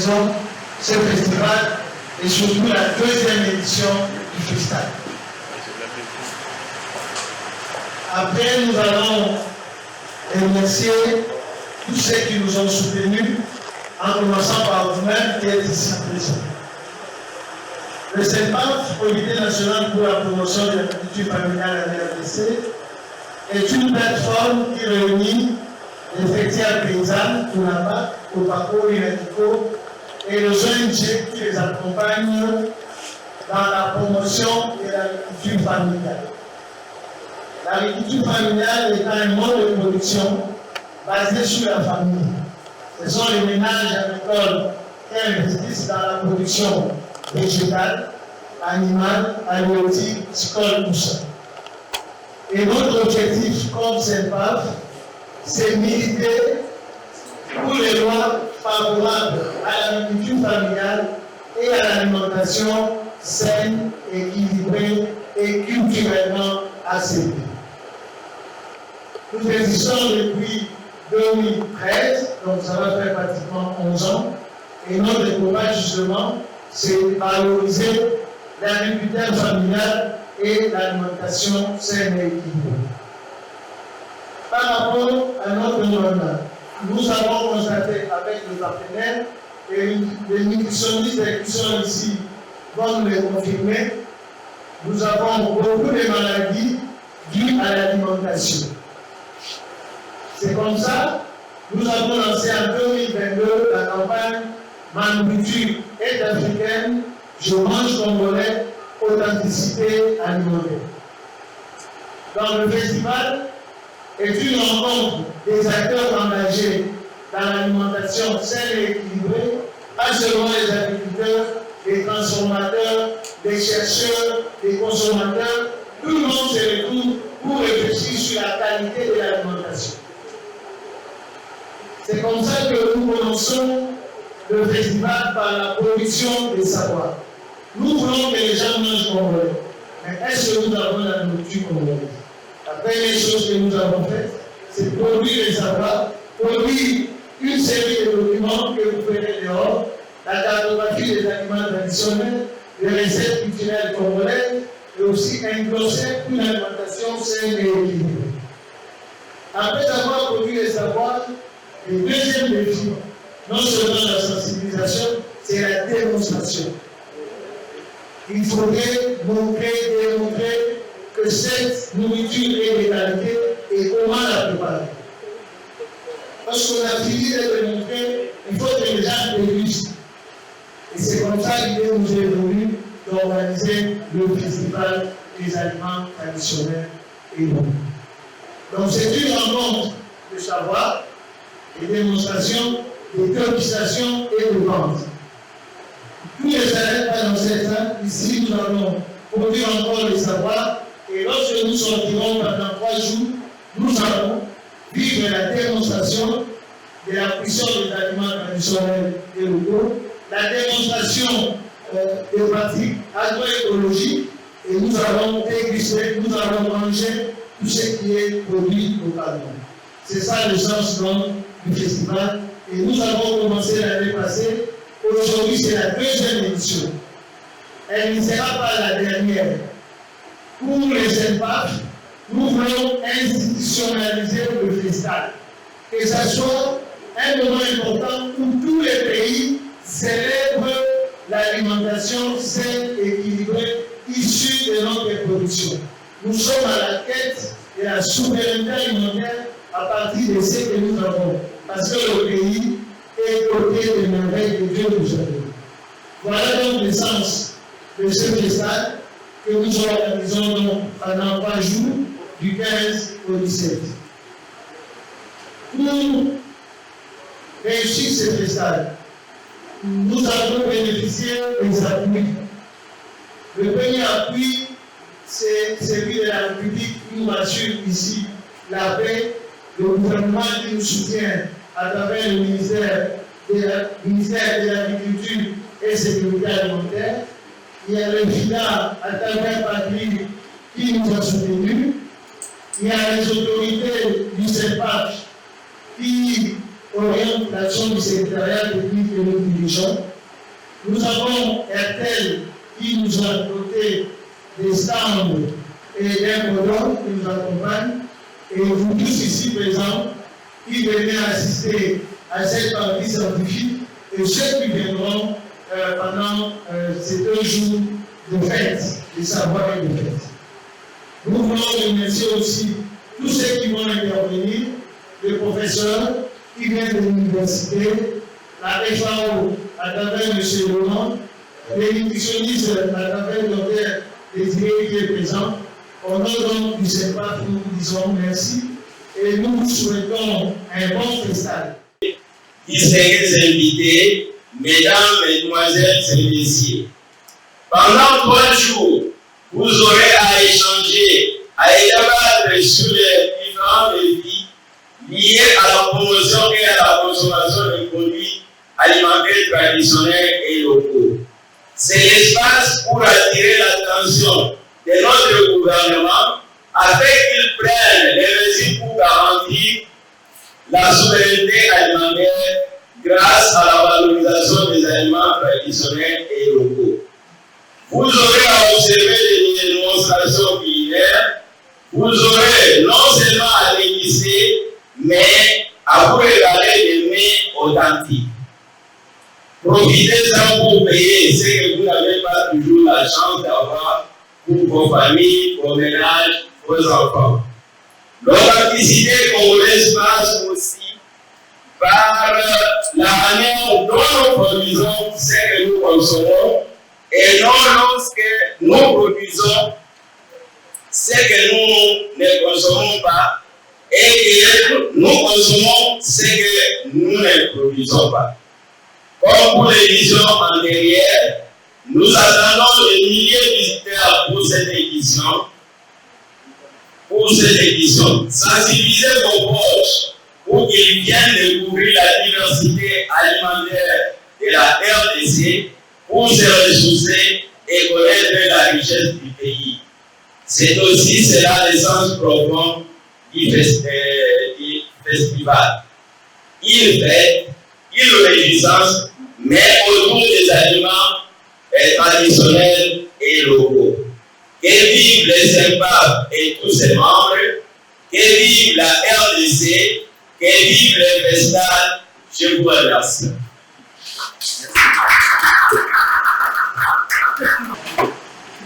organisons ce festival et surtout la deuxième édition du freestyle. Après, nous allons remercier tous ceux qui nous ont soutenus, en commençant par vous-même qui êtes ici présents. Le CENPAF, Comité national pour la promotion de l'agriculture familiale à l'RDC, est une plateforme qui réunit les fêtières paysannes, Tounaba, Copaco, Inatico et les ONG qui les accompagnent dans la promotion de l'agriculture familiale. L'agriculture familiale est un mode de production basé sur la famille. Ce sont les ménages agricoles qui investissent dans la production végétale, animale, halieutique, piscicole, tout ça. Et notre objectif comme CENPAF, c'est militer pour les lois favorables à l'agriculture familiale et à l'alimentation saine, équilibrée et culturellement assainnie. Nous existons depuis 2013, donc ça va faire pratiquement 11 ans, et notre combat justement, c'est valoriser l'agriculture familiale et l'alimentation saine et équilibrée. Par rapport à notre mandat, nous avons constaté avec les partenaires, et les nutritionnistes qui sont ici vont nous les confirmer, nous avons beaucoup de maladies dues à l'alimentation. C'est comme ça, nous avons lancé en 2022 la campagne Malnourriture est africaine, je mange congolais, authenticité alimentaire. Dans le festival est une rencontre des acteurs engagés dans l'alimentation saine et équilibrée, pas seulement les agriculteurs, les transformateurs, les chercheurs, les consommateurs, tout le monde se retrouve pour réfléchir sur la qualité de l'alimentation. C'est comme ça que nous commençons le festival par la production des savoirs. Nous voulons que les gens mangent congolais. Mais est-ce que nous avons la nourriture congolaise? La première chose que nous avons faite, c'est produire les savoirs, produire une série de documents que vous verrez dehors, la cartographie des aliments traditionnels, les recettes culturelles congolaises, et aussi un glossaire pour une alimentation saine et équilibrée. Après avoir produit les savoirs, le deuxième défi, non seulement la sensibilisation, c'est la démonstration. Il faudrait démontrer que cette nourriture est de qualité et comment la préparer. Lorsqu'on a fini de démontrer, il faut que les gens dégustent. Et c'est comme ça l'idée nous est venue d'organiser le festival des aliments traditionnels et bons. Donc c'est une rencontre de savoir, de démonstration, de dégustation et de vente. Tous les salaires pas dans cette salle, ici nous allons produire encore les savoirs et lorsque nous sortirons pendant 3 jours, nous allons vivre la démonstration de la cuisson des aliments traditionnels et locaux, la démonstration des pratiques agroécologiques et nous allons déguster, nous allons manger tout ce qui est produit localement. C'est ça le sens du festival et nous avons commencé l'année passée. Aujourd'hui, c'est la deuxième édition. Elle ne sera pas la dernière. Pour les CENPAF, nous voulons institutionnaliser le festival. Que ce soit un moment important où tous les pays célèbrent l'alimentation saine et équilibrée issue de notre production. Nous sommes à la quête de la souveraineté alimentaire à partir de ce que nous avons. Parce que le pays est doté de merveilles que Dieu nous a données. Voilà donc le sens de ce festival que nous organisons pendant 3 jours, du 15 au 17. Pour réussir ce festival, nous avons bénéficié des appuis. Le premier appui, c'est celui de la République qui nous assure ici la paix, le gouvernement qui nous soutient à travers le ministère de l'Agriculture et Sécurité alimentaire. Il y a le FIDA à travers Patrick qui nous a soutenus. Il y a les autorités du CEPAF qui oriente l'action du secrétariat technique que nous dirigeons. Nous avons RTL qui nous a doté des stands et d'un colon qui nous accompagne, et vous tous ici présents qui venez assister à cette partie scientifique et ceux qui viendront pendant ces 2 jours de fête, de savoir et de fête. Nous voulons remercier aussi tous ceux qui vont intervenir, les professeurs qui viennent de l'université, la FAO à travers M. Laurent, les nutritionnistes à travers le Dr. Désiré qui est présent. Au nom donc du CEPAF, nous vous disons merci et nous vous souhaitons un bon festal. Distingués invités, mesdames, mesdemoiselles et messieurs, pendant 3 jours, vous aurez à échanger, à débattre sur les différents défis liés à la promotion et à la consommation de produits alimentaires traditionnels et locaux. C'est l'espace pour attirer l'attention de notre gouvernement afin qu'il prenne les mesures pour garantir la souveraineté alimentaire grâce à la valorisation des aliments traditionnels et locaux. Vous aurez à observer les démonstrations culinaires, vous aurez non seulement à déguster, mais à vous regarder des mets authentiques. Profitez-en pour payer ce que vous n'avez pas toujours la chance d'avoir pour vos familles, vos ménages, vos enfants. L'authenticité congolaise passe aussi par la manière dont nous produisons ce que nous consommons et non lorsque nous produisons ce que nous ne consommons pas et que nous consommons ce que nous ne produisons pas. Comme pour l'édition antérieure, nous attendons des milliers de visiteurs pour cette édition. Sensibilisez vos proches pour qu'ils viennent découvrir la diversité alimentaire de la RDC pour se ressourcer et connaître la richesse du pays. C'est aussi cela l'essence profonde du festival. Il fête, il réjouissance, mais autour des aliments traditionnels et locaux. Que vive les SEMPAF et tous ses membres, que vive la RDC, que vive les festivals. Je vous remercie.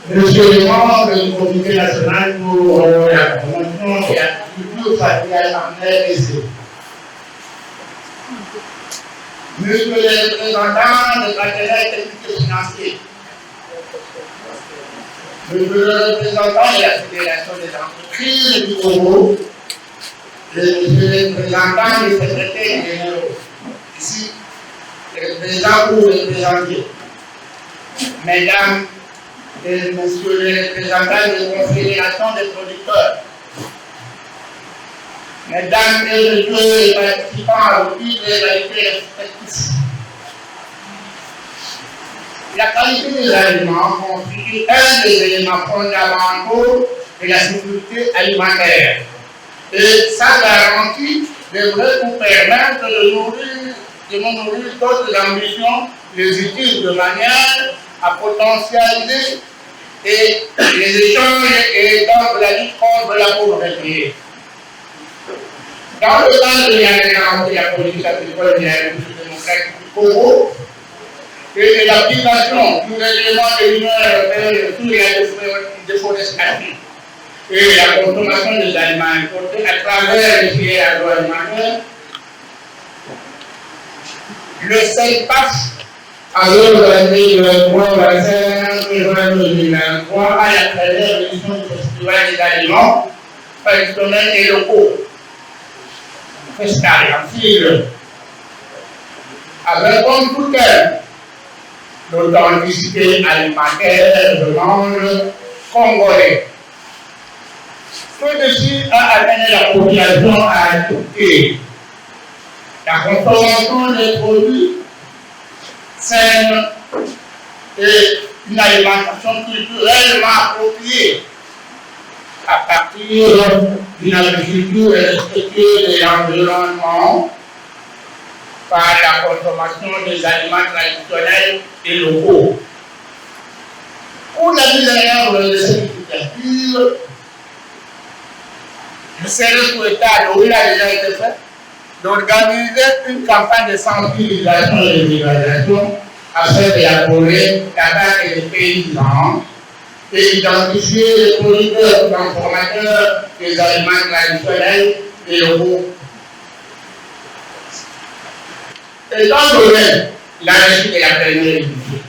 Monsieur le membre du Comité national pour la promotion et la culture familiale en RDC, Monsieur le représentant des partenaires techniques et financiers, Monsieur le représentant de la Fédération des entreprises du Congo, Monsieur le représentant des secrétaires généraux, ici, le président pour le présenter, Mesdames et Messieurs les représentants de la Confédération des producteurs, Mesdames et Messieurs les participants au titre des qualités respectifs, la qualité des aliments constitue un des éléments fondamentaux de la sécurité alimentaire. Et sa garantie devrait nous permettre de nous nourrir d'autres ambitions légitimes de manière à potentialiser et les échanges et dans la lutte contre la pauvreté. Dans le cadre de la politique agricole de la République démocratique du Congo et de l'application du règlement de l'Union européenne sur la déforestation et la consommation des aliments importés à travers les filières agroalimentaires, le CEPAF a organisé le 3-25 février 2023 à la première édition du Festival des aliments traditionnels et locaux. Festival en fil avec comme tout thème l'authenticité alimentaire du monde congolais. Ceci a amené la population à adopter la consommation des produits sains et une alimentation culturellement appropriée à partir d'une agriculture respectueuse de l'environnement par la consommation des aliments traditionnels et locaux. Pour la mise en œuvre de cette initiative, il serait souhaitable, oui, il a déjà été fait, d'organiser une campagne de sensibilisation et d'évaluation afin d'élaborer la carte des paysans et identifier les producteurs transformateurs des aliments traditionnels et locaux. Et dans le domaine, la réussite est la première édition.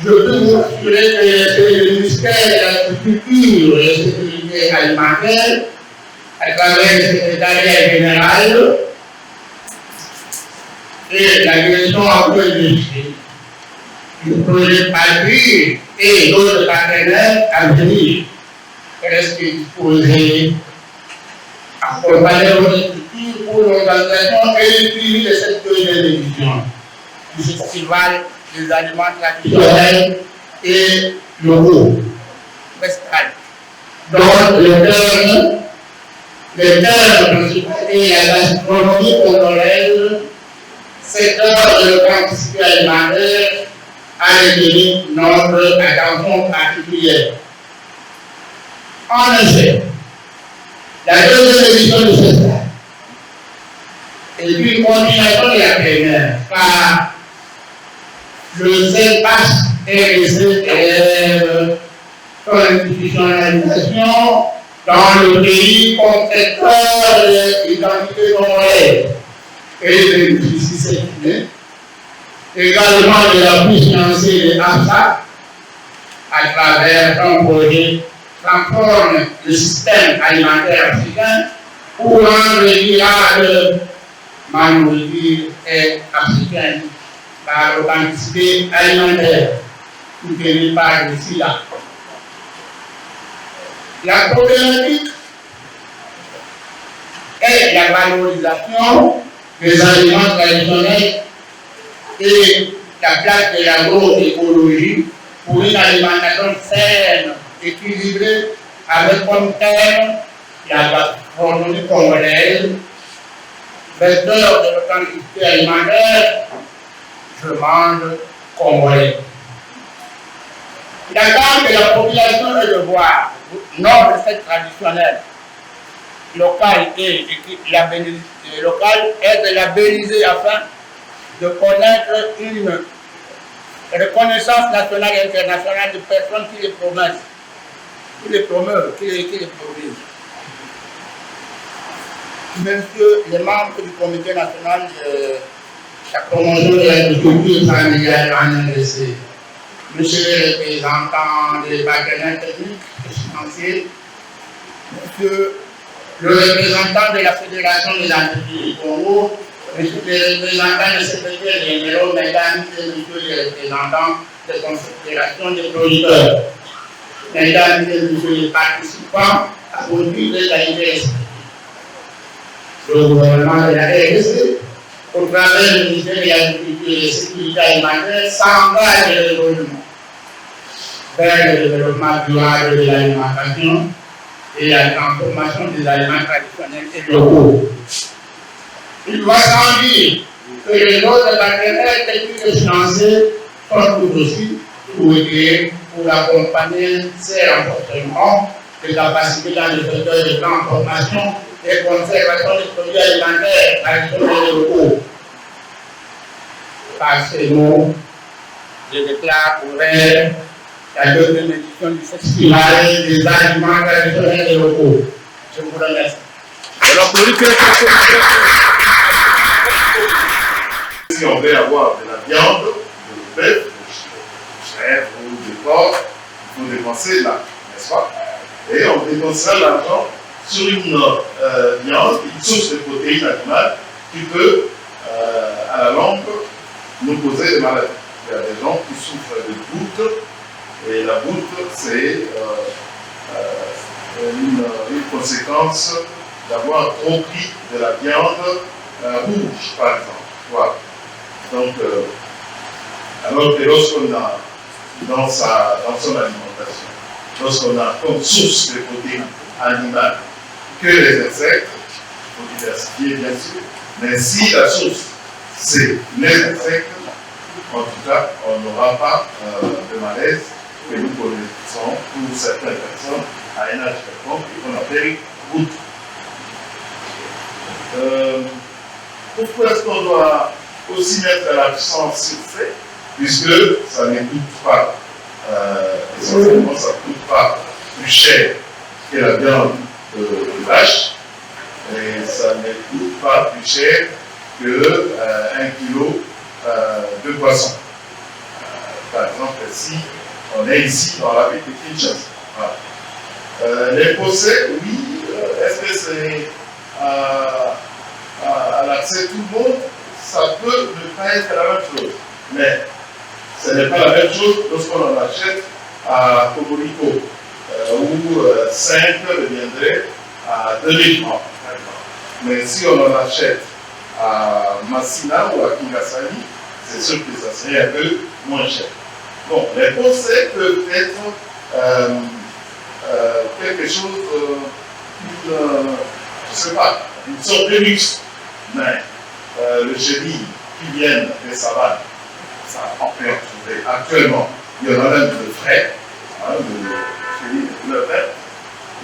Je peux vous assurer que le ministère de l'Agriculture et de la Sécurité alimentaire, à travers le secrétariat général et la direction agroécologique, du projet PADRI et d'autres partenaires à venir, restent disposés à accompagner vos structures pour l'organisation et le suivi de cette deuxième édition du festival des aliments traditionnels et locaux. Donc, le thème principal est la gastronomie congolaise, secteur de l'authenticité alimentaire, a retenu notre attention particulière. En effet, la deuxième édition du festival est une continuation de la première, car le CEPAS et le CEPR, son institutionnalisation dans le pays protecteur de l'identité congolaise et de justice sécurité, également de l'appui financier de l'AFSA à travers un projet transforme le système alimentaire africain pour rendre viable ma nourriture et africaine par l'authenticité alimentaire soutenue par le SIDA. La problématique est la valorisation des aliments traditionnels et la place de l'agroécologie pour une alimentation saine, équilibrée, avec comme thème la gastronomie congolaise, vecteur de l'authenticité alimentaire, je mange congolais. La gamme de la population est de voir notre recette traditionnelle locale et de labelliser afin de connaître une reconnaissance nationale et internationale de personnes qui les promettent, qui les promeuvent, qui les produisent. Monsieur, les membres du comité national de la promotion de l'agriculture familiale en RDC, monsieur le représentant des partenaires techniques et financiers, monsieur le représentant de la Fédération des entreprises du Congo, monsieur le représentant du secrétaire général, mesdames et messieurs les représentants de la Confédération des producteurs, mesdames et messieurs les participants à produire de qualité. Le gouvernement de la RDC, au travers du ministère de l'Agriculture et de la Sécurité alimentaire, s'engage résolument vers le développement durable de l'alimentation et la transformation des aliments traditionnels et locaux. Il va sans dire que les autres partenaires techniques et financiers sont tout aussi souhaités pour accompagner ces renforcements de capacités dans le secteur de transformation et conservation des produits alimentaires traditionnels et locaux. Par ces mots, je déclare ouvert la deuxième édition du festival des aliments traditionnels et locaux. Je vous remercie. Si on veut avoir de la viande, de bœuf, de chèvre ou de porc, il faut dépenser là, n'est-ce pas? Et on dépensera l'argent sur une viande, une source de protéines animales qui peut, à la longue, nous causer des maladies. Il y a des gens qui souffrent de gouttes, et la goutte, c'est une conséquence d'avoir trop pris de la viande rouge, par exemple. Voilà. Donc, alors que lorsqu'on a dans son alimentation, lorsqu'on a comme source de protéines animales que les insectes, il faut diversifier bien sûr, Mais si la source, c'est les insectes, en tout cas, on n'aura pas de malaise que nous connaissons pour certaines personnes à un âge quelconque et qu'on appelle goutte. Pourquoi est-ce qu'on doit aussi mettre l'accent sur fait, puisque ça ne coûte pas, essentiellement ça ne coûte pas plus cher que la viande de vache, et ça ne coûte pas plus cher que 1 kilo de poisson. Par exemple, si on est ici dans la ville de Kinshasa. Voilà. Les procès, oui, est-ce que c'est à l'accès de tout le monde? Ça peut ne pas être la même chose. Mais ce n'est pas la même chose lorsqu'on en achète à Cocorico, où 5 deviendrait à 2000 francs. Mais si on en achète à Massina ou à Kingasani, c'est sûr que ça serait un peu moins cher. Donc, les procès peuvent être quelque chose, je ne sais pas, une sorte de luxe. Mais le chenille qui vient des savanes, ça on peut en trouver actuellement. Il y en a même de frais, le chenille de couleur verte.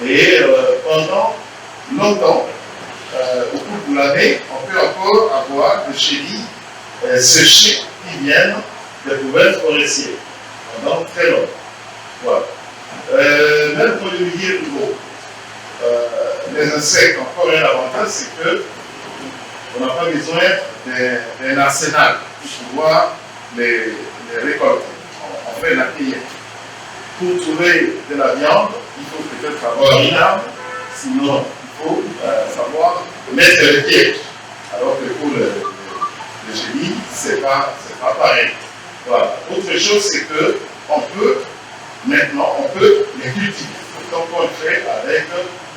Et pendant longtemps, au cours de l'année, on peut encore avoir des chenilles séchées qui viennent des couverts forestiers pendant très longtemps. Voilà. Même pour le milieu nouveau, les insectes, encore un avantage, c'est que on n'a pas besoin d'un arsenal pour pouvoir les récolter. On fait la cueillette. Pour trouver de la viande, il faut peut-être avoir une arme, sinon il faut savoir mettre les pièges. Alors que pour le chenille, c'est pas pareil. Voilà. Autre chose, c'est que maintenant, on peut les cultiver. Donc on le fait avec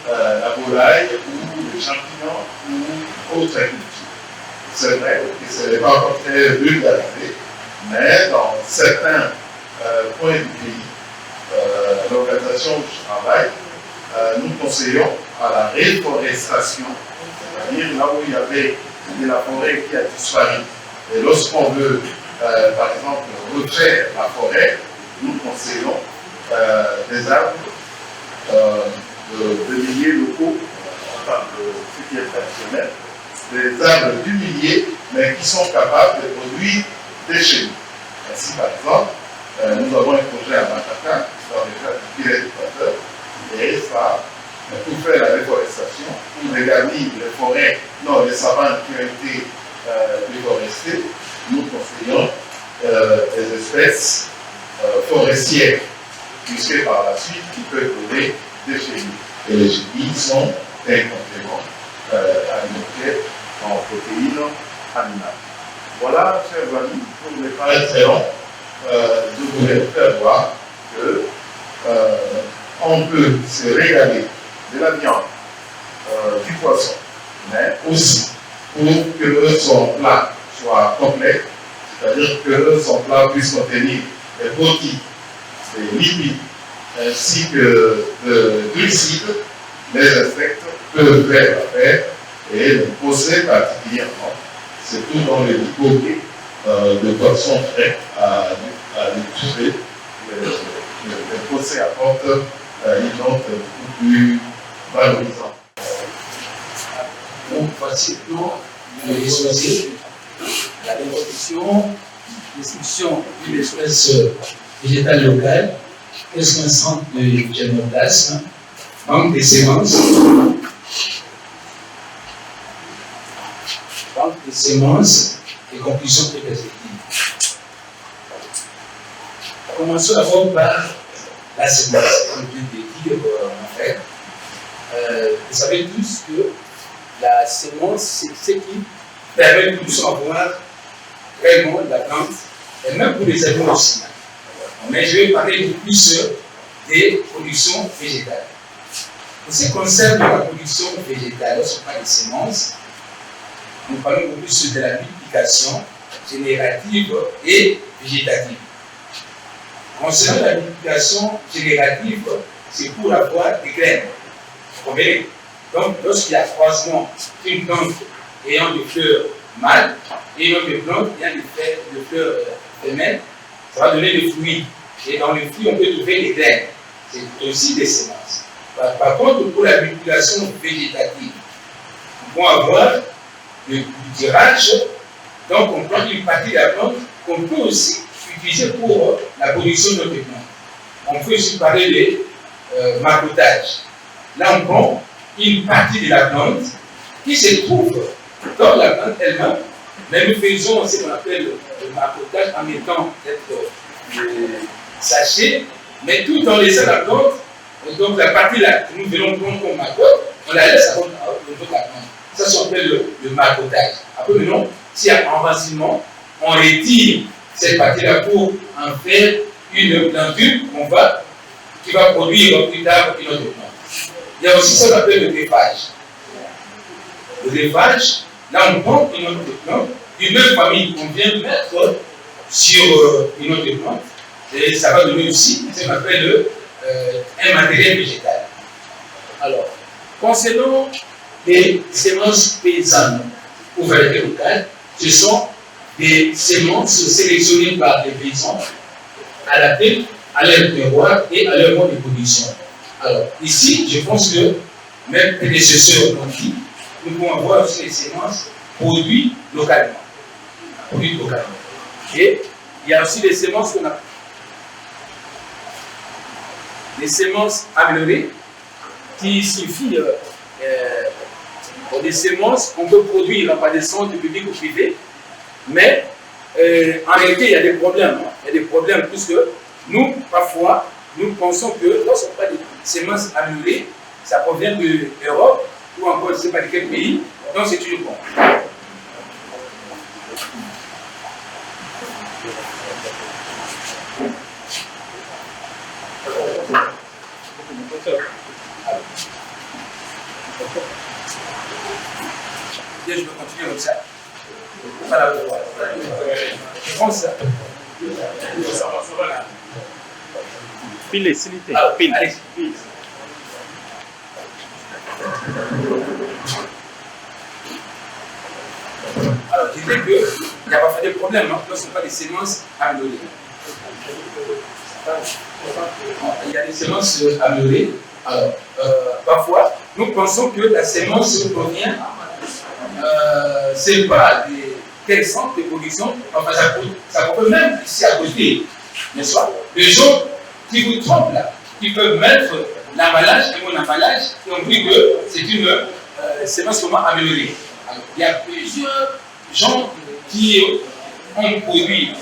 la volaille ou les champignons ou autre culture. C'est vrai que ce n'est pas encore très vulgarisé, mais dans certains points du pays, l'organisation où je travaille, nous conseillons à la réforestation, c'est-à-dire là où il y avait de la forêt qui a disparu. Et lorsqu'on veut, par exemple, refaire la forêt, nous conseillons des arbres de milliers locaux, enfin de ce qui est traditionnel, des arbres du millier, mais qui sont capables de produire des chenilles. Ainsi, par exemple, nous avons un projet à Mataka, dans le cadre du Piret d'Équateur, et ça, pour faire la déforestation, pour régarder les forêts, non, les savanes qui ont été déforestées, nous conseillons des espèces forestières, puisque par la suite, ils peuvent donner des chenilles. Et les chenilles sont un complément alimentaire en protéines animales. Voilà, chers amis, pour ne pas être très long, je voulais vous faire voir que on peut se régaler de la viande, du poisson, mais aussi pour que son plat soit complet, c'est-à-dire que son plat puisse contenir des protéines, des lipides, ainsi que de glucides, les insectes peuvent faire l'affaire et le procès particulièrement, surtout dans les lipoquets de poissons frais à l'étouffée. Le procès apporte une note beaucoup plus valorisante. Donc, voici le tour de l'exposé, la description d'une espèce végétale locale, qu'est-ce qu'un centre de germoplasme, banque des sémences, et conclusions et perspectives. Commençons d'abord par la sémence, comme je l'ai dit en fait. Vous savez tous que la sémence, c'est ce qui permet de nous avoir vraiment la plante, et même pour les animaux aussi. Mais je vais parler de plus des productions végétales. En ce qui concerne la production végétale, lorsqu'on parle de sémences, nous parlons beaucoup plus de la multiplication générative et végétative. Concernant la multiplication générative, c'est pour avoir des graines. Vous comprenez? Donc, lorsqu'il y a croisement d'une plante ayant des fleurs mâles et une autre plante ayant des fleurs femelles. Ça va donner des fruits. Et dans les fruits, on peut trouver des graines. C'est aussi des semences. Par contre, pour la multiplication végétative, on va avoir le tirage. Donc, on prend une partie de la plante qu'on peut aussi utiliser pour la production de notre plante. On peut aussi parler de marcottage. Là, on prend une partie de la plante qui se trouve dans la plante elle-même, mais nous faisons ce qu'on appelle le marcottage en mettant peut-être le sachet, mais tout en laissant la plante. Donc, la partie là que nous venons prendre comme marcotte, on la laisse au niveau de la plante. Ça, c'est ce qu'on appelle le marcottage. Après, maintenant, s'il y a enracinement, on retire cette partie-là pour en faire une planture qui va produire plus tard une autre plante. Il y a aussi ce qu'on appelle le greffage. Le greffage, là, on prend une autre plante, d'une même famille qu'on vient mettre sur une autre plante, et ça va donner aussi ce qu'on appelle un matériel végétal. Alors, concernant les semences paysannes ou variétés locales, ce sont des semences sélectionnées par des paysans adaptées à leur terroir et à leur mode de production. Alors, ici, je pense que même prédécesseurs l'ont dit, nous pouvons avoir aussi les semences produites localement. Et il y a aussi les semences qu'on a. Les semences améliorées, qui signifient des semences qu'on peut produire par des centres publics ou privés, mais en réalité, il y a des problèmes. Il y a des problèmes puisque nous, parfois, nous pensons que lorsqu'on parle de semences améliorées, ça provient de l'Europe ou encore je ne sais pas de quel pays, donc c'est toujours bon. Je vais continuer comme ça. Voilà. Je prends ça. Pile, s'il vous plaît. Pile. Allez. Alors, je disais qu'il n'y a pas fait de problème, hein, lorsqu'on parle des semences améliorées. Il y a des semences améliorées. Alors, parfois, nous pensons que la semence provient, c'est pas quel centre de production, enfin, ça peut même ici à côté, n'est-ce pas? Les gens qui vous trompent là, qui peuvent mettre l'emballage et mon emballage, et on dit que c'est une semence comment améliorée. Alors, il y a plusieurs gens qui ont produit,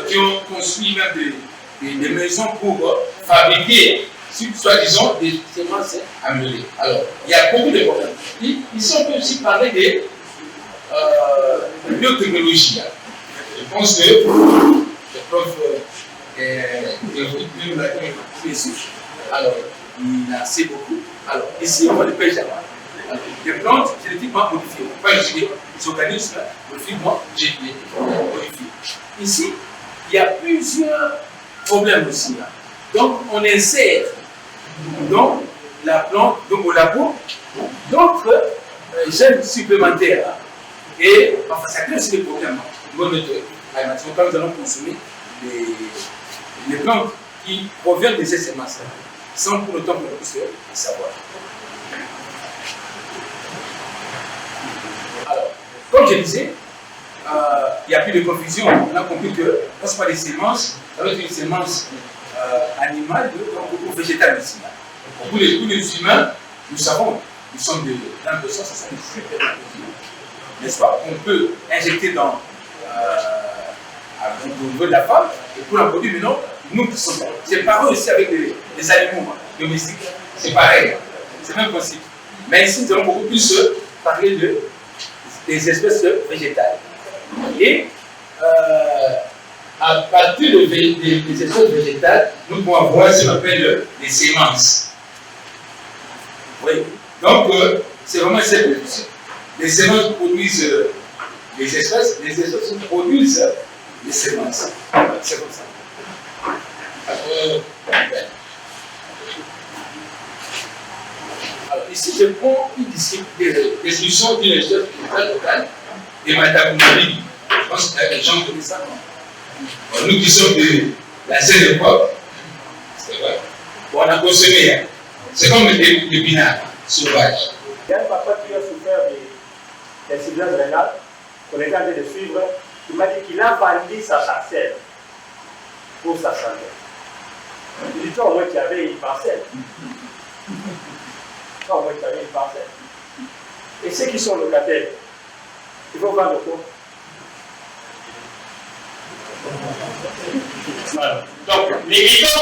qui ont construit même des maisons pour fabriquer, soi-disant, des semences améliorées. Alors, il y a beaucoup de problèmes. Ici, on peut aussi parler de biotechnologie. Je pense que le prof alors, il a assez beaucoup. Alors, ici, on va le pêcher. Les plantes génétiquement modifiées, pas les organismes génétiquement modifiés. Ici, il y a plusieurs problèmes aussi. Donc, on insère dans la plante, donc au labo, d'autres gènes supplémentaires. Et enfin, ça crée aussi des problèmes. Quand nous allons consommer les plantes qui proviennent de ces semences, sans pour autant qu'on puisse le savoir. Alors, comme je disais, il n'y a plus de confusion. On a compris que lorsqu'on parle des semences, ça va être une semence animale ou végétale aussi. Pour tous les humains, nous savons, nous sommes de 20%, ça sont des super, n'est-ce pas? On peut injecter dans au niveau de la femme, et pour la produire, mais non, nous qui sommes. C'est pareil aussi avec les animaux domestiques. C'est pareil. C'est le même principe. Mais ici, nous allons beaucoup plus parler des espèces végétales. Et à partir des espèces végétales, nous pouvons avoir ce qu'on appelle les semences. Oui. Donc, c'est vraiment simple. Les semences produisent les espèces produisent les semences. C'est comme ça. Alors, ici, je prends une discussion d'une chef locale et Madame Mali. Je pense que les gens connaissent ça. Bon, nous qui sommes de la scène époque, c'est vrai. Bon, on a consommé. Hein. C'est comme le pinard sauvage. Il y a un papa qui a souffert d'incidents rénales, qu'on est en train de suivre. Il m'a dit qu'il a vendu sa parcelle pour sa santé. Il dit, toi, au moins, tu avais une parcelle. Toi, au moins, tu avais une parcelle. Et ceux qui sont locataires, ils vont vendre quoi? Voilà. Donc, n'imitons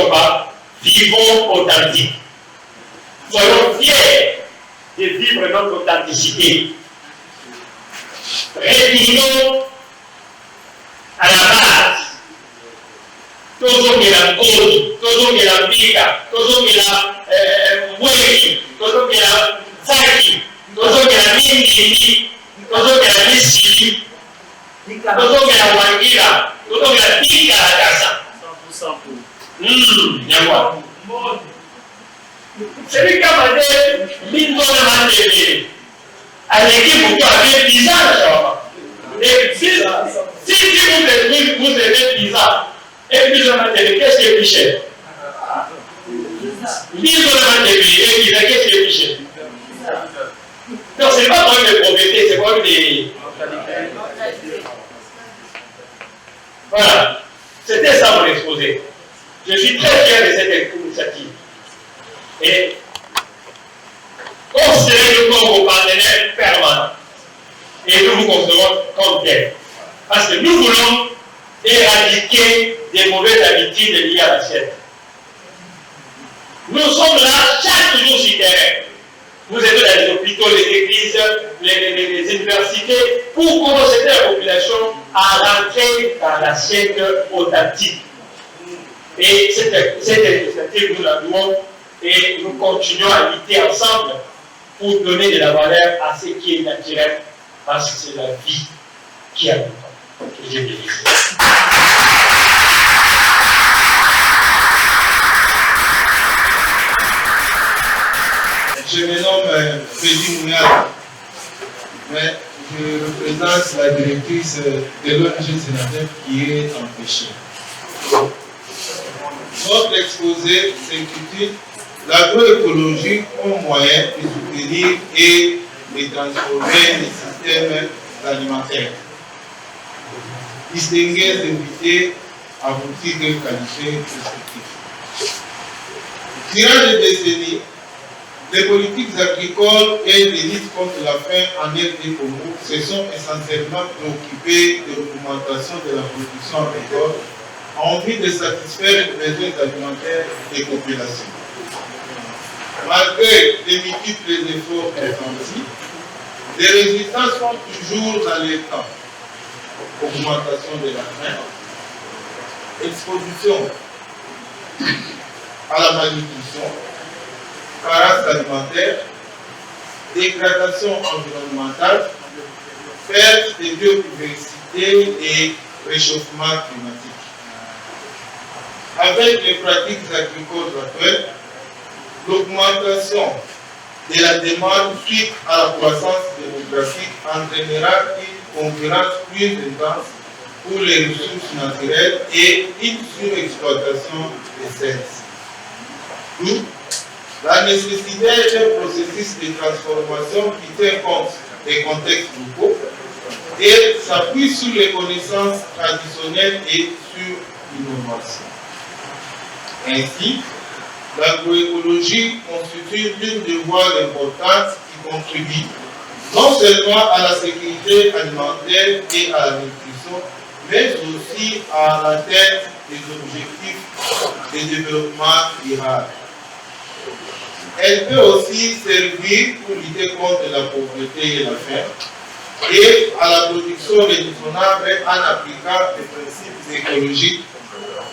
pas, vivons authentique. Soyons fiers de vivre notre authenticité. Retournons à la base. Toujours que la cause, toujours que la pica, toujours que la mouéki, toujours que la zaki, toujours que la mimi, toujours que la misili, toujours que la wangira, toujours que la pica la casa. 100% pour. Celui qui a mandé 1000 tonnes de matériel, à l'équipe, vous avez pizza, et si vous avez pizza, et puis on a dit, qu'est-ce qui est plus cher? 1000 tonnes de matériel, et pizza, qu'est-ce qui est plus cher? Non, ce n'est pas pour une pauvreté, c'est pour des. Voilà, c'était ça mon exposé. Je suis très fier de cette initiative. Et considérez-nous comme vos partenaires permanents. Et nous vous considérons comme tels. Parce que nous voulons éradiquer des mauvaises habitudes liées à l'assiette. Nous sommes là chaque jour sur terrain. Nous sommes dans les hôpitaux, les églises, les universités, pour commencer la population à rentrer dans l'assiette authentique. Et cette initiative, nous la louons et nous continuons à lutter ensemble pour donner de la valeur à ce qui est naturel, parce que c'est la vie qui a le temps. Que Dieu bénisse. Je me nomme Freddy Mounial, mais je représente la directrice de l'ONG Sénateur qui est empêchée. Notre exposé s'intitule l'agroécologie comme moyen de soutenir et de transformer les systèmes alimentaires. Distingués invités à vos titres qualifiés respectifs. Durant des décennies, les politiques agricoles et les luttes contre la faim en RD Congo se sont essentiellement préoccupées de l'augmentation de la production agricole en vue de satisfaire les besoins alimentaires des populations. Malgré les multiples efforts consentis, les résultats sont toujours dans les temps. Augmentation de la faim, exposition à la malnutrition, carence alimentaire, dégradation environnementale, perte de biodiversité et réchauffement climatique. Avec les pratiques agricoles actuelles, l'augmentation de la demande suite à la croissance démographique entraînera une concurrence plus intense pour les ressources naturelles et une surexploitation de celles-ci. D'où la nécessité d'un processus de transformation qui tient compte des contextes locaux et s'appuie sur les connaissances traditionnelles et sur l'innovation. Ainsi, l'agroécologie constitue l'une des voies importantes qui contribuent non seulement à la sécurité alimentaire et à la nutrition, mais aussi à l'atteinte des objectifs de développement durable. Elle peut aussi servir pour lutter contre la pauvreté et la faim et à la production raisonnable en appliquant les principes écologiques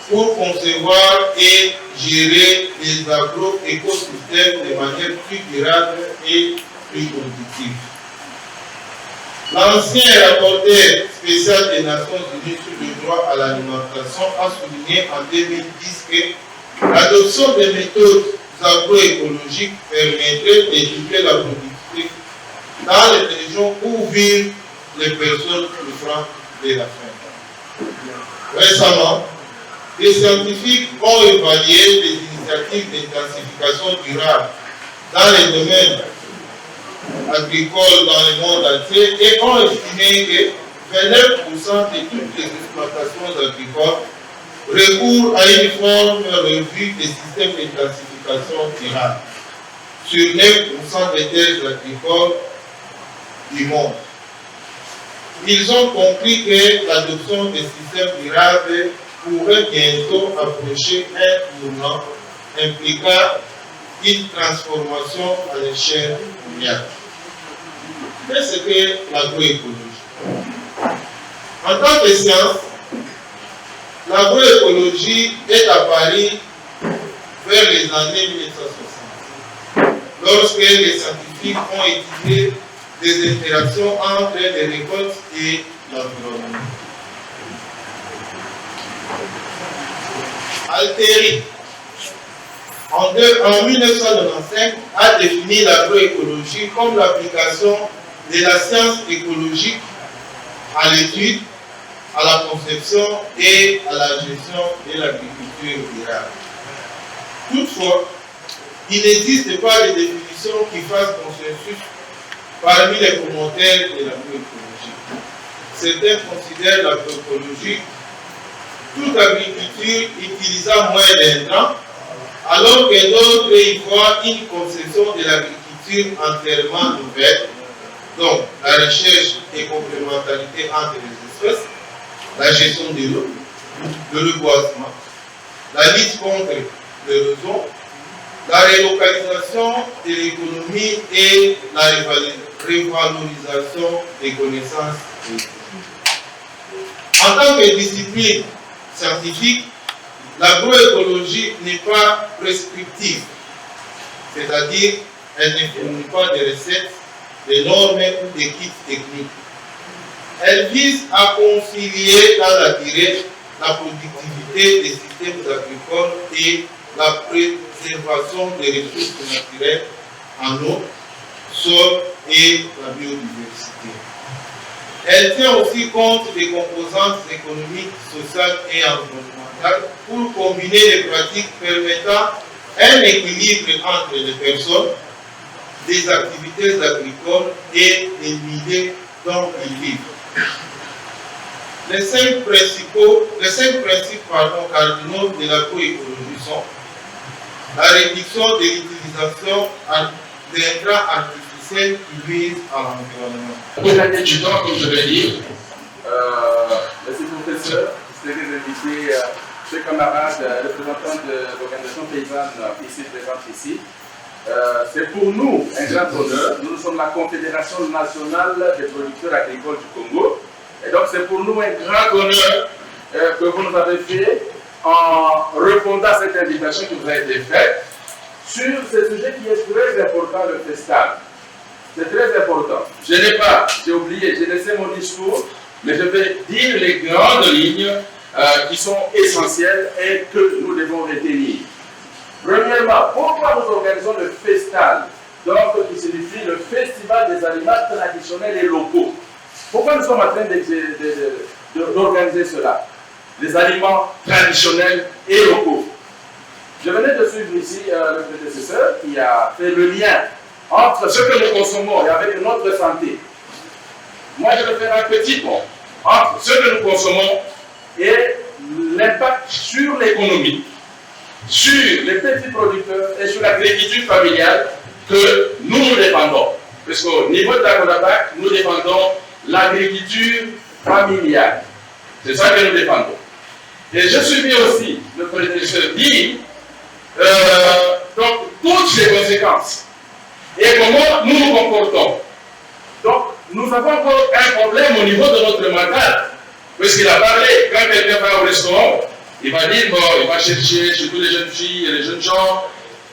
pour concevoir et gérer les agro-écosystèmes de manière plus durable et plus productive. L'ancien rapporteur spécial des Nations Unies sur le droit à l'alimentation a souligné en 2010 que l'adoption des méthodes agroécologiques permettraient d'éduquer la productivité dans les régions où vivent les personnes souffrant de la faim. Récemment, des scientifiques ont évalué des initiatives d'intensification durable dans les domaines agricoles dans le monde entier et ont estimé que 29% de toutes les exploitations agricoles recourent à une forme revue des systèmes d'intensification durable sur 9% des terres agricoles du monde. Ils ont compris que l'adoption des systèmes durables pourrait bientôt approcher un tournant impliquant une transformation à l'échelle mondiale. Qu'est-ce que l'agroécologie? En tant que science, l'agroécologie est apparue vers les années 1960, lorsque les scientifiques ont étudié des interactions entre les récoltes et l'environnement. Alteri, en 1995, a défini l'agroécologie comme l'application de la science écologique à l'étude, à la conception et à la gestion de l'agriculture durable. Toutefois, il n'existe pas de définition qui fasse consensus parmi les commentaires de l'agroécologie. Certains considèrent l'agroécologie toute agriculture utilisant moins d'intrants, alors que d'autres y voient une conception de l'agriculture entièrement nouvelle, donc la recherche et complémentarité entre les espèces, la gestion de l'eau, le reboisement, la lutte contre l'érosion, la relocalisation de l'économie et la revalorisation des connaissances. En tant que discipline scientifique, l'agroécologie n'est pas prescriptive, c'est-à-dire elle ne fournit pas de recettes, de normes ou de kits techniques. Elle vise à concilier dans la durée la productivité des systèmes agricoles et la préservation des ressources naturelles en eau, sol et la biodiversité. Elle tient aussi compte des composantes économiques, sociales et environnementales pour combiner les pratiques permettant un équilibre entre les personnes, les activités agricoles et les milieux dont ils vivent. Les cinq principes cardinaux de l'agroécologie sont la réduction de l'utilisation d'intrants artificiels qui visent à l'environnement. Pour les étudiants, comme je l'ai dit, les professeurs, les invités, chers camarades, représentants de l'organisation paysanne présente ici, c'est pour nous un grand honneur. Nous sommes la Confédération nationale des producteurs agricoles du Congo. Et donc c'est pour nous un grand honneur que vous nous avez fait en répondant à cette invitation qui vous a été faite sur ce sujet qui est très important, le FESTAL. C'est très important. J'ai oublié, j'ai laissé mon discours, mais je vais dire les grandes lignes qui sont essentielles et que nous devons retenir. Premièrement, pourquoi nous organisons le FESTAL, donc qui signifie le Festival des aliments traditionnels et locaux? Pourquoi nous sommes en train d'organiser cela? Les aliments traditionnels et locaux. Je venais de suivre ici le prédécesseur qui a fait le lien entre ce que nous consommons et avec notre santé. Moi, je vais faire un petit pont entre ce que nous consommons et l'impact sur l'économie, sur les petits producteurs et sur l'agriculture familiale que nous dépendons. Parce qu'au niveau de la Conabac, nous dépendons l'agriculture familiale. C'est ça que nous défendons. Et je suis bien aussi le prédécesseur dit donc toutes les conséquences et comment nous nous comportons. Donc nous avons encore un problème au niveau de notre mental. Parce qu'il a parlé, quand quelqu'un va au restaurant, il va dire, bon, il va chercher chez toutes les jeunes filles et les jeunes gens,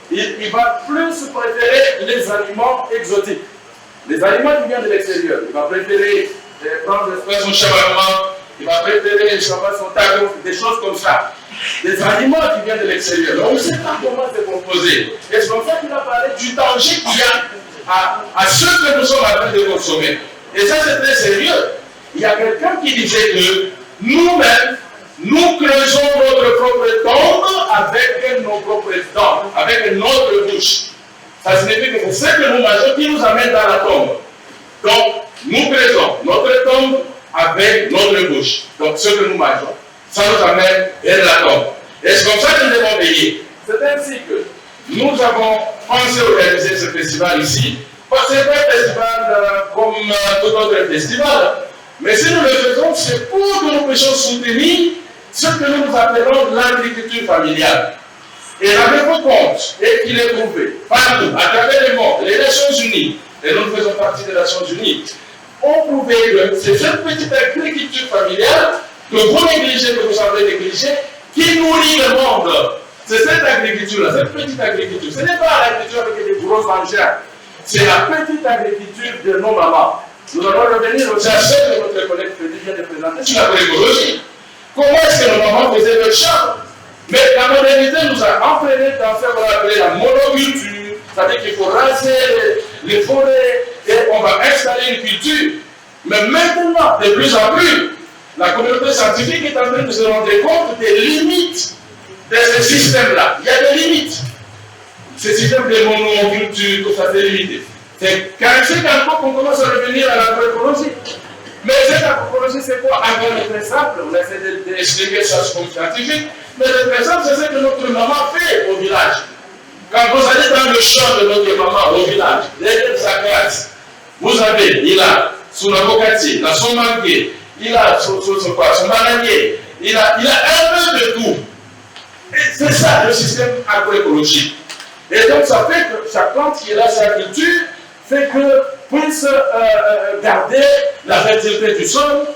il va plus préférer les aliments exotiques. Les aliments qui viennent de l'extérieur, il va préférer prendre son shawarma il va préférer son tabac, des choses comme ça. Des aliments qui viennent de l'extérieur. On ne sait pas comment c'est composé. Et c'est comme ça qu'il a parlé du danger qu'il y a à ce que nous sommes en train de consommer. Et ça, c'est très sérieux. Il y a quelqu'un qui disait que nous-mêmes, nous creusons notre propre tombe avec nos propres dents, avec notre bouche. Ça signifie que c'est ce que nous mangeons qui nous amène dans la tombe. Donc, nous creusons notre tombe avec notre bouche. Donc, ce que nous mangeons, ça nous amène vers la tombe. Et c'est comme ça que nous devons veiller. C'est ainsi que nous avons pensé organiser ce festival ici. Parce que ce n'est pas un festival comme tout autre festival. Mais si nous le faisons, c'est pour que nous puissions soutenir ce que nous appelons l'agriculture familiale. Et rendez-vous compte, et qu'il est prouvé partout, à travers le monde, les Nations Unies, et nous faisons partie des Nations Unies, ont prouvé que c'est cette petite agriculture familiale que vous négligez, que vous semblez négliger, qui nourrit le monde. C'est cette agriculture-là, cette petite agriculture. Ce n'est pas l'agriculture avec des gros engins. C'est la petite agriculture de nos mamans. Nous allons revenir aussi à ce que notre collègue Frédéric vient de présenter sur l'agroécologie. Comment est-ce que nos mamans faisaient le champ? Mais la modernité nous a entraînés dans ce qu'on appelle la monoculture. C'est-à-dire qu'il faut raser les forêts et on va installer une culture. Mais maintenant, de plus en plus, la communauté scientifique est en train de se rendre compte des limites de ce système-là. Il y a des limites. Ce système de monoculture, tout ça, c'est limité. C'est quand on commence à revenir à l'agroécologie. Mais cette agroécologie, c'est quoi? Avant le très simple, on essaie d'expliquer ça comme scientifique, mais le très simple, c'est ce que notre maman fait au village. Quand vous allez dans le champ de notre maman au village, derrière sa classe, vous avez, il a son avocatier, il a son manguier, il a son bananier, il a un peu de tout. Et c'est ça le système agroécologique. Et donc ça fait que chaque plante qui est là, sa culture, fait que puisse garder la fertilité du sol,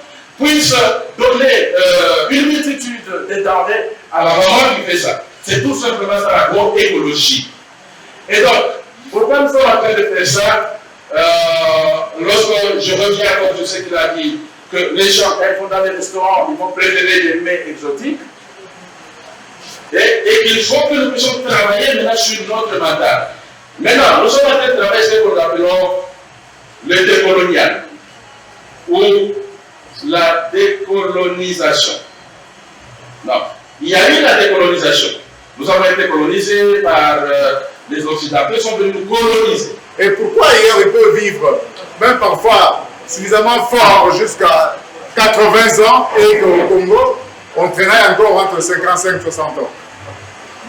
puisse donner une multitude de denrées à la maman qui fait ça. C'est tout simplement ça l'agroécologie. Et donc, pourquoi nous sommes en train de faire ça? Lorsque je reviens, comme je sais qu'il a dit, que les gens, quand ils vont dans les restaurants, ils vont préférer des mets exotiques, et qu'il faut que nous puissions travailler maintenant sur notre mandat. Maintenant, nous sommes en train de travailler sur ce que nous appelons le décolonial, ou la décolonisation. Non, il y a eu la décolonisation. Nous avons été colonisés par les Occidentaux, ils sont venus nous coloniser. Et pourquoi hier ils peuvent vivre, même parfois suffisamment fort jusqu'à 80 ans, et qu'au Congo, on traînait encore entre 55 et 60 ans.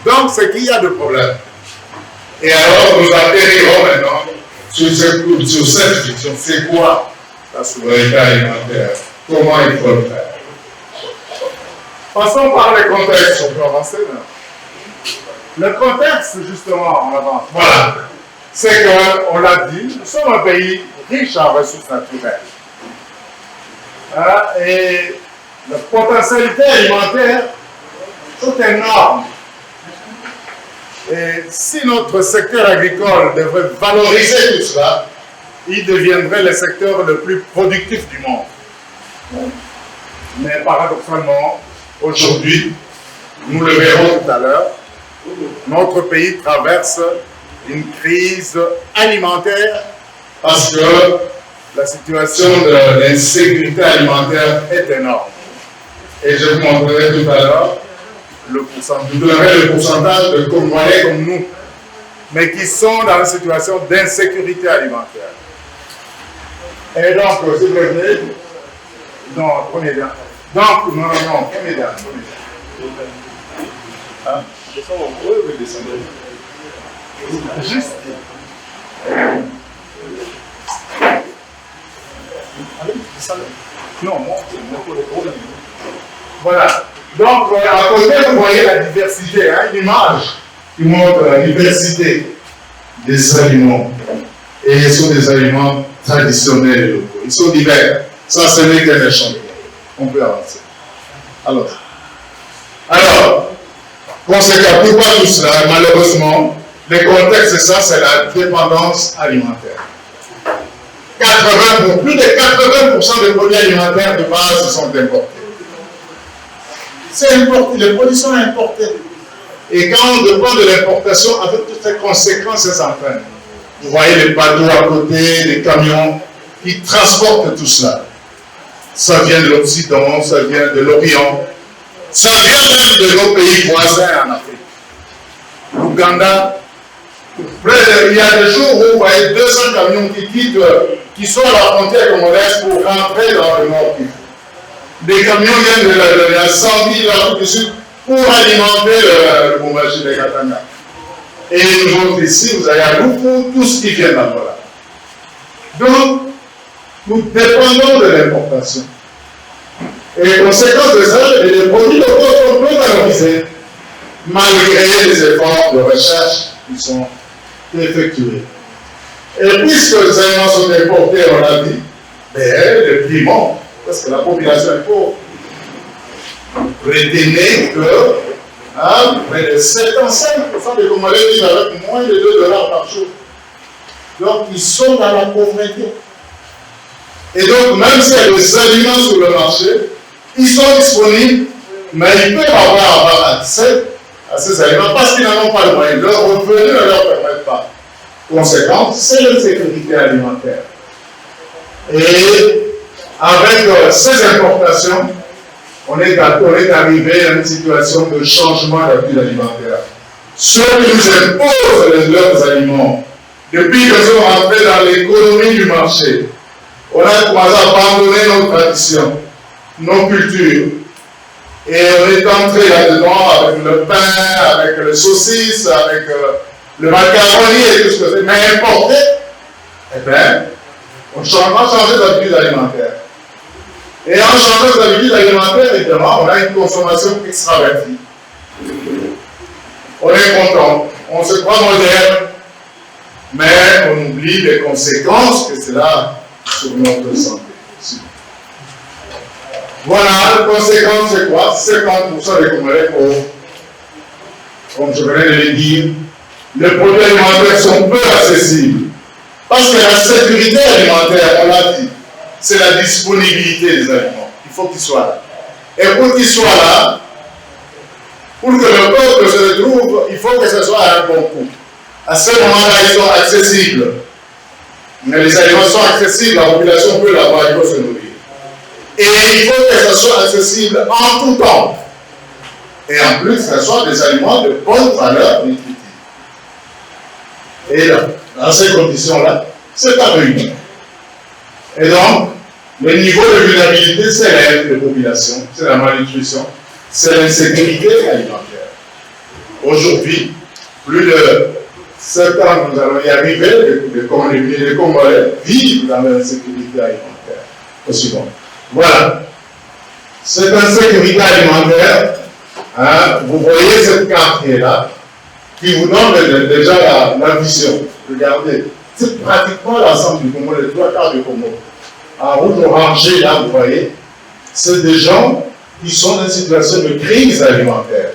Donc, c'est qu'il y a de problèmes. Et alors, nous atterrirons maintenant sur cette question. C'est quoi la souveraineté alimentaire? Comment il faut le faire? Passons par le contexte, on peut avancer maintenant. Le contexte, justement, on avance. Voilà. C'est qu'on l'a dit, nous sommes un pays riche en ressources naturelles. Et la potentialité alimentaire sont énormes. Et si notre secteur agricole devrait valoriser tout cela, il deviendrait le secteur le plus productif du monde. Mais paradoxalement, aujourd'hui, nous le verrons tout à l'heure, notre pays traverse une crise alimentaire parce que la situation de l'insécurité alimentaire est énorme. Et je vous montrerai tout à l'heure le pourcentage de Congolais comme nous, mais qui sont dans une situation d'insécurité alimentaire. Et donc, s'il vous plaît, non, premier lien. Donc, non, premier lien. Hein? Oui, descendez. Juste. Non, voilà. Donc, à côté, vous voyez la diversité, hein, une image qui montre la diversité des aliments. Et ce sont des aliments traditionnels locaux. Ils sont divers. Ça, ce n'est qu'un échantillon. On peut avancer. Alors, conséquent, pourquoi tout cela? Malheureusement, le contexte, c'est ça, c'est la dépendance alimentaire. Plus de 80% des produits alimentaires de base sont importés. C'est importé, les produits sont importés. Et quand on dépend de l'importation, avec toutes les conséquences que ça entraîne. Vous voyez les bateaux à côté, les camions qui transportent tout cela. Ça vient de l'Occident, ça vient de l'Orient, ça vient même de nos pays voisins en Afrique. L'Ouganda, il y a des jours où vous voyez 200 camions qui sont à la frontière congolaise pour rentrer dans le Nord Kivu. Des camions viennent de la Zambie, de l'Afrique du Sud, pour alimenter le Bumbashi de Katanga. Et nous autres ici, vous avez à Lufu, tout ce qui vient d'Angola. Donc, nous dépendons de l'importation. Et conséquence de ça, les produits locaux sont peu valorisés, malgré les efforts de recherche qui sont effectués. Et puisque les aliments sont importés, on l'a dit, les prix montent, parce que la population est pauvre. Retenez que près de 75% des Congolais vivent avec moins de $2 par jour. Donc, ils sont dans la pauvreté. Et donc, même s'il y a des aliments sur le marché, ils sont disponibles, mais ils peuvent avoir accès à ces aliments parce qu'ils n'en ont pas le moyen. Leurs revenus ne leur permettent pas. Conséquence, c'est l'insécurité alimentaire. Et avec ces importations, on est arrivé à une situation de changement d'habitude alimentaire. Ceux qui nous imposent leurs aliments, depuis que nous sommes rentrés dans l'économie du marché, on a commencé à abandonner nos traditions, nos cultures. Et on est entré là-dedans avec le pain, avec les saucisses, avec le macaroni et tout ce que c'est. Mais importé, eh bien, on a changé d'habitude alimentaire. Et en changeant d'habitude alimentaire, évidemment, on a une consommation extravertie. On est content, on se croit moderne, mais on oublie les conséquences que cela a sur notre santé. Voilà, la conséquence c'est quoi? 50% des Congolais pauvres. Comme je venais de le dire, les produits alimentaires sont peu accessibles. Parce que la sécurité alimentaire, on l'a dit, c'est la disponibilité des aliments. Il faut qu'ils soient là. Et pour qu'ils soient là, pour que le peuple se retrouve, il faut que ce soit à un bon coût. À ce moment-là, ils sont accessibles. Mais les aliments sont accessibles, la population peut l'avoir, il faut se nourrir. Et il faut que ce soit accessible en tout temps. Et en plus, que ce soit des aliments de bonne valeur nutritive. Et là, dans ces conditions-là, c'est pas réuni. Et donc, le niveau de vulnérabilité s'élève des populations, c'est la malnutrition, c'est l'insécurité alimentaire. Aujourd'hui, plus de 7 ans, nous allons y arriver, les Congolais vivent dans l'insécurité alimentaire. Aussi bon. Voilà. Cette insécurité alimentaire, vous voyez cette carte qui est là, qui vous donne déjà la vision. Regardez, c'est pratiquement l'ensemble du Congo, les 3 quarts du Congo. En rouge orangé, là, vous voyez, c'est des gens qui sont dans une situation de crise alimentaire.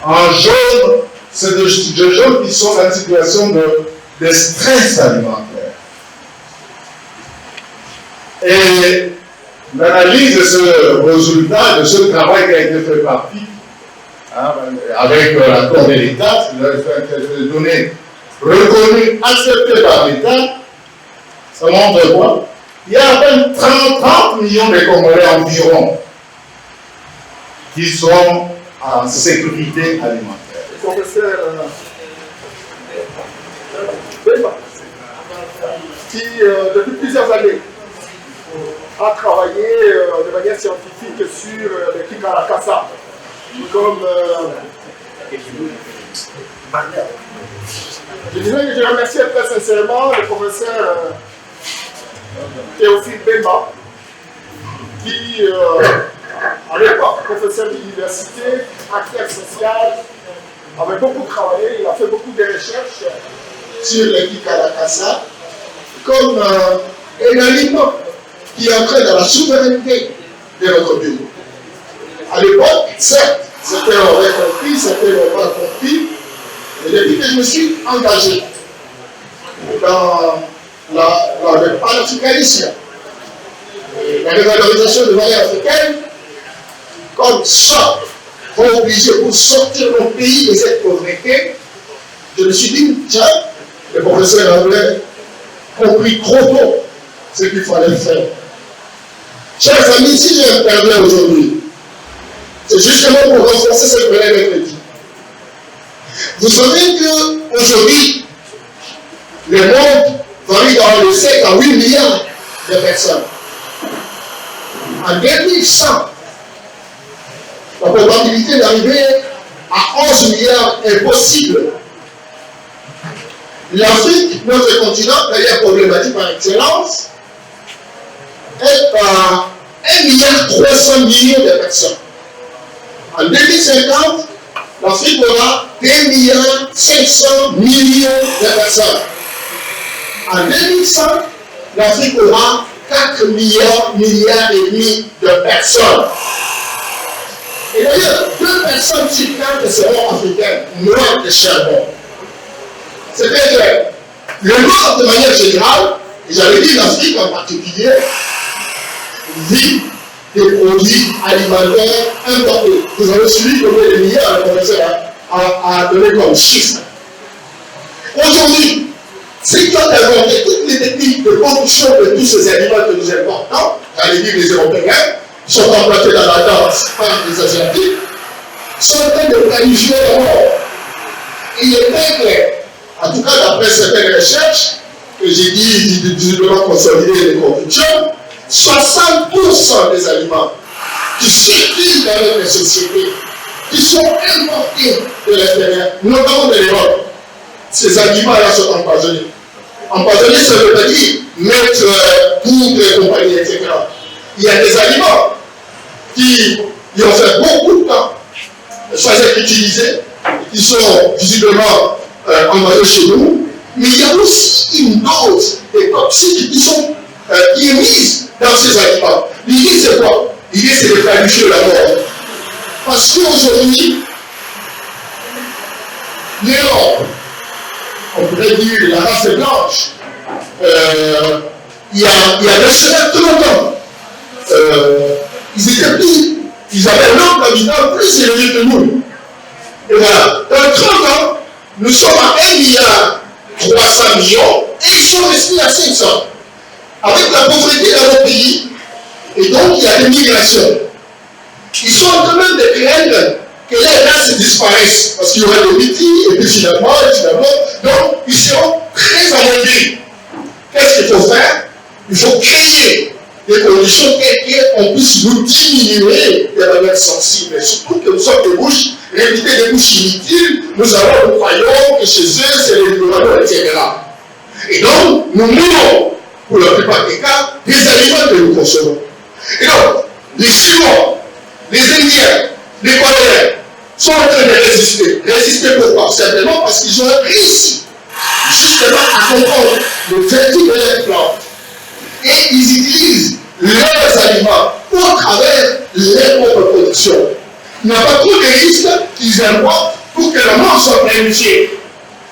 En jaune, c'est des gens qui sont dans une situation de stress alimentaire. Et l'analyse de ce résultat, de ce travail qui a été fait par PIC, avec l'accord de l'État, des données reconnues, acceptées par l'État, ça montre quoi? Il y a à peine 30 millions de Congolais environ qui sont en sécurité alimentaire. Professeur qui, depuis plusieurs années, a travaillé de manière scientifique sur le Kikarakasa, comme je dirais que je remercie très sincèrement le professeur Théophile Bemba, qui, à l'époque, professeur d'université, acteur social, avait beaucoup travaillé, il a fait beaucoup de recherches sur le Kikarakasa comme un aliment qui entrait dans la souveraineté de notre pays. À l'époque, certes, c'était aurait compris, c'était pas compris, mais depuis que je me suis engagé dans le panafricanisme, la revalorisation de valeurs africaines, hommes sortent, vont obliger pour sortir mon pays de cette pauvreté, je me suis dit, tiens, le professeur avait compris trop tôt ce qu'il fallait faire. Chers amis, si j'interviens aujourd'hui, c'est justement pour renforcer ce que je dit. Vous savez qu'aujourd'hui, le monde varie dans les 7 à 8 milliards de personnes. En 2100, la probabilité d'arriver à 11 milliards est possible. L'Afrique, notre continent, d'ailleurs problématique par excellence, est à 1,3 milliard de personnes. En 2050, l'Afrique aura 2,5 milliards de personnes. En 2100, l'Afrique aura 4 milliards et demi de personnes. Et d'ailleurs, 2 personnes sur 4 seront africaines, noires de charbon. C'est-à-dire que le Nord, de manière générale, et j'avais dit l'Afrique en particulier, vit des produits alimentaires importés. Vous avez suivi combien de milliards le professeur a donné comme chiffre. Aujourd'hui, c'est toi qui as inventé toutes les techniques de production de tous ces aliments que nous importons, j'allais dire les Européens, qui sont implantés dans la danse par les Asiatiques, sont en train de planifier leur mort. Il est très clair, en tout cas d'après certaines recherches, que j'ai dit visiblement consolider les convictions, 60% des aliments qui circulent dans notre société, qui sont importés de l'extérieur, notamment de l'Europe, ces aliments-là sont empoisonnés. Empoisonnés, ça veut pas dire mettre poudre et compagnie, etc. Il y a des aliments qui ont fait beaucoup de temps, soit utilisés, qui sont visiblement empoisonnés chez nous, mais il y a aussi une dose de toxiques qui sont émises dans ces aliments. L'idée, c'est quoi? L'idée, c'est de planifier la mort. Parce qu'aujourd'hui, l'Europe, on pourrait dire la race blanche, il y a de cela très longtemps, ils avaient un nombre d'habitants plus élevé que nous. Et voilà, dans 30 ans, nous sommes à 1,3 milliard et ils sont restés à 500. Avec la pauvreté dans nos pays, et donc il y a des migrations. Ils sont en train de craindre que les races disparaissent, parce qu'il y aura des meetings, et puis finalement, donc ils seront très amoindris. Qu'est-ce qu'il faut faire? Il faut créer des conditions telles qu'on puisse nous diminuer de manière sensible. Et surtout que nous sommes des bouches, éviter des bouches inutiles, nous croyons que chez eux, c'est les gouvernements, etc. Et donc, nous mourons, pour la plupart des cas, des aliments que nous consommons. Et donc, les Chinois, les Indiens, les Coréens sont en train de résister. Résister pourquoi? Simplement parce qu'ils ont réussi justement à comprendre le vertu de leurs plantes. Et ils utilisent leurs aliments au travers de leur propre production. Il n'y a pas trop de risques qu'ils importent pour que la mort soit planifiée.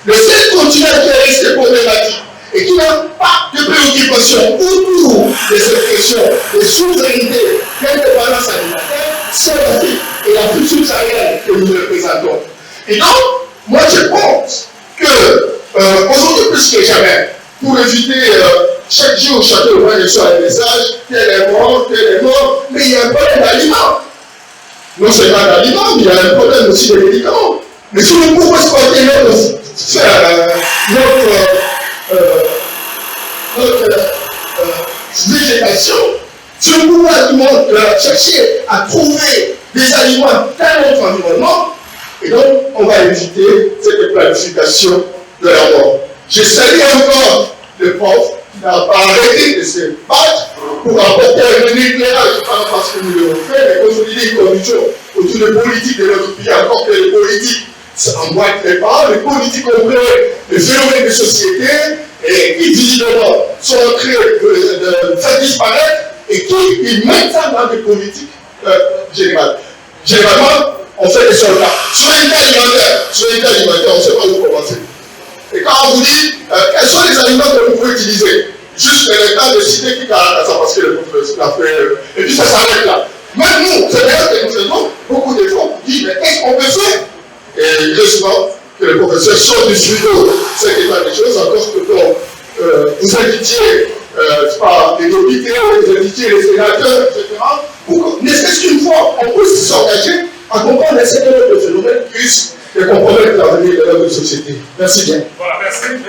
Le seul continent qui est resté problématique et qui n'a pas de préoccupation autour de cette question de souveraineté, d'indépendance alimentaire, c'est l'Afrique et l'Afrique subsaharienne que nous représentons. Et donc, moi je pense que aujourd'hui plus que jamais, pour éviter chaque jour, chacun voit reçoit un message, tel est mort, mais il y a un problème d'aliments. Non seulement d'aliments, mais il y a un problème aussi de médicaments. Mais si nous pouvons exporter notre végétation, si nous pouvons chercher à trouver des aliments dans notre environnement, et donc on va éviter cette planification de la mort. Je salue encore le prof qui n'a pas arrêté de se battre pour apporter un éclairage, pas parce que nous l'avons fait, mais consolider une condition autour des politiques de notre pays, encore que les politiques emboîtent les pas, les politiques ont créé des phénomènes de société et qui visiblement sont en train de faire disparaître et qui mettent ça dans des politiques générales. Généralement, on fait des soldats. Souveraineté alimentaire, on ne sait pas où commencer. Et quand on vous dit quels sont les aliments que vous pouvez utiliser, juste le temps de citer qui caractérise ça parce que le professeur l'a fait, et puis ça s'arrête là. Même nous, c'est d'ailleurs que nous faisons, section du Sud-Ouest, c'est quelque chose, encore que vous invitiez les députés, vous invitiez les sénateurs, etc. Ne serait-ce qu'une fois, on peut s'engager à comprendre les secteurs de phénomène puissent compromettre l'avenir de notre société. Merci bien. Voilà, merci.